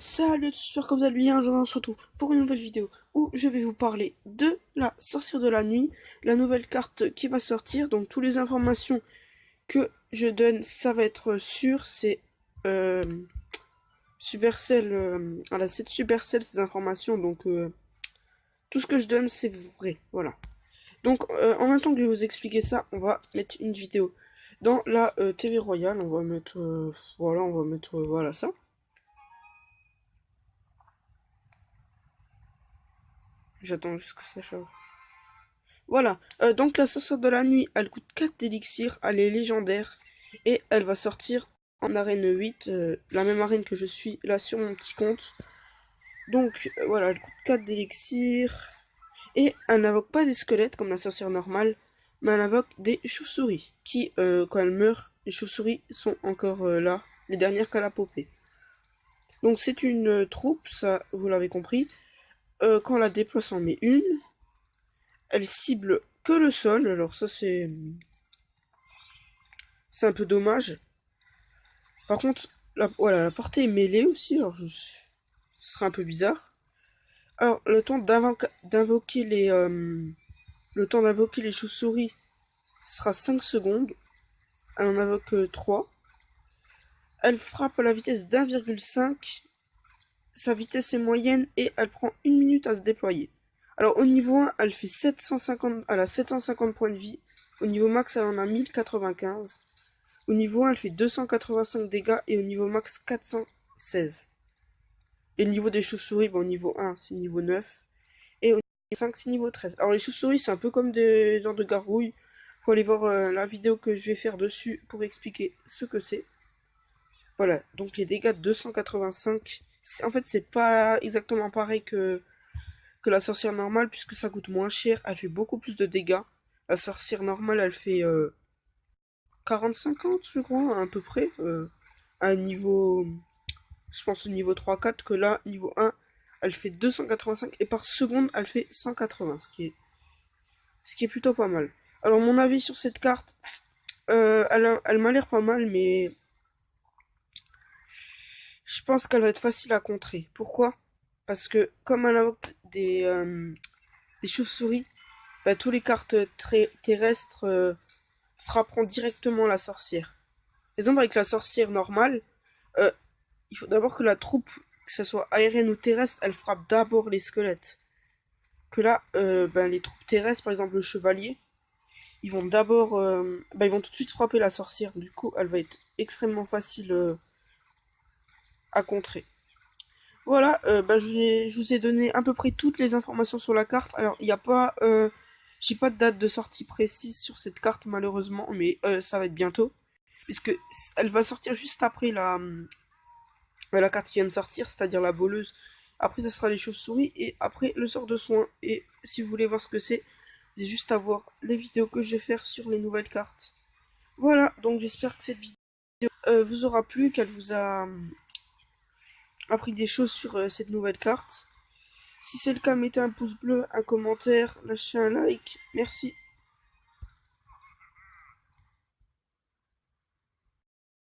Salut, j'espère que vous allez bien. Aujourd'hui, on se retrouve pour une nouvelle vidéo où je vais vous parler de la sorcière de la nuit, la nouvelle carte qui va sortir. Donc, toutes les informations que je donne, ça va être sûr. C'est euh, Supercell, c'est de Supercell ces informations. Donc, tout ce que je donne, c'est vrai. Voilà. Donc, en même temps que je vais vous expliquer ça, on va mettre une vidéo dans la TV Royale. On va mettre, voilà ça. J'attends juste que ça charge. Voilà, donc la sorcière de la nuit, elle coûte 4 d'élixir, elle est légendaire, et elle va sortir en arène 8, la même arène que je suis là sur mon petit compte. Donc voilà, elle coûte 4 d'élixir, et elle n'invoque pas des squelettes comme la sorcière normale, mais elle invoque des chauves-souris, qui, quand elle meurt, les chauves-souris sont encore là, les dernières qu'elle a popées. Donc c'est une troupe, ça vous l'avez compris. Quand on la déplace, on met une. Elle cible que le sol, alors ça c'est un peu dommage. Par contre, voilà, la portée est mêlée aussi, alors ce serait un peu bizarre. Alors, d'invoquer le temps d'invoquer les chauves-souris sera 5 secondes. Elle en invoque 3. Elle frappe à la vitesse d'1,5. Sa vitesse est moyenne et elle prend 1 minute à se déployer. Alors au niveau 1, elle fait 750, elle a 750 points de vie. Au niveau max, elle en a 1095. Au niveau 1, elle fait 285 dégâts et au niveau max 416. Et le niveau des chauves-souris, au niveau 1, c'est niveau 9. Et au niveau 5, c'est niveau 13. Alors les chauves-souris, c'est un peu comme des genres de gargouilles. Faut aller voir la vidéo que je vais faire dessus pour expliquer ce que c'est. Voilà, donc les dégâts de 285. En fait, c'est pas exactement pareil que la sorcière normale, puisque ça coûte moins cher. Elle fait beaucoup plus de dégâts. La sorcière normale, elle fait 40-50, je crois, à peu près. À un niveau, je pense au niveau 3-4, que là, niveau 1, elle fait 285 et par seconde, elle fait 180, ce qui est plutôt pas mal. Alors, mon avis sur cette carte, elle m'a l'air pas mal, mais je pense qu'elle va être facile à contrer. Pourquoi? Parce que, comme elle invoque des chauves-souris, bah, tous les cartes terrestres frapperont directement la sorcière. Par exemple, avec la sorcière normale, euh, il faut d'abord que la troupe, que ce soit aérienne ou terrestre, elle frappe d'abord les squelettes. Que là, les troupes terrestres, par exemple le chevalier, ils vont d'abord, ils vont tout de suite frapper la sorcière. Du coup, elle va être extrêmement facile à contrer. Voilà, je vous ai donné à peu près toutes les informations sur la carte. Alors, il n'y a pas, j'ai pas de date de sortie précise sur cette carte malheureusement, mais ça va être bientôt, puisque elle va sortir juste après la carte qui vient de sortir, c'est-à-dire la voleuse. Après, ça sera les chauves-souris et après le sort de soin. Et si vous voulez voir ce que c'est juste à voir les vidéos que je vais faire sur les nouvelles cartes. Voilà, donc j'espère que cette vidéo vous aura plu, qu'elle vous a appris des choses sur cette nouvelle carte. Si c'est le cas, mettez un pouce bleu, un commentaire, lâchez un like. Merci.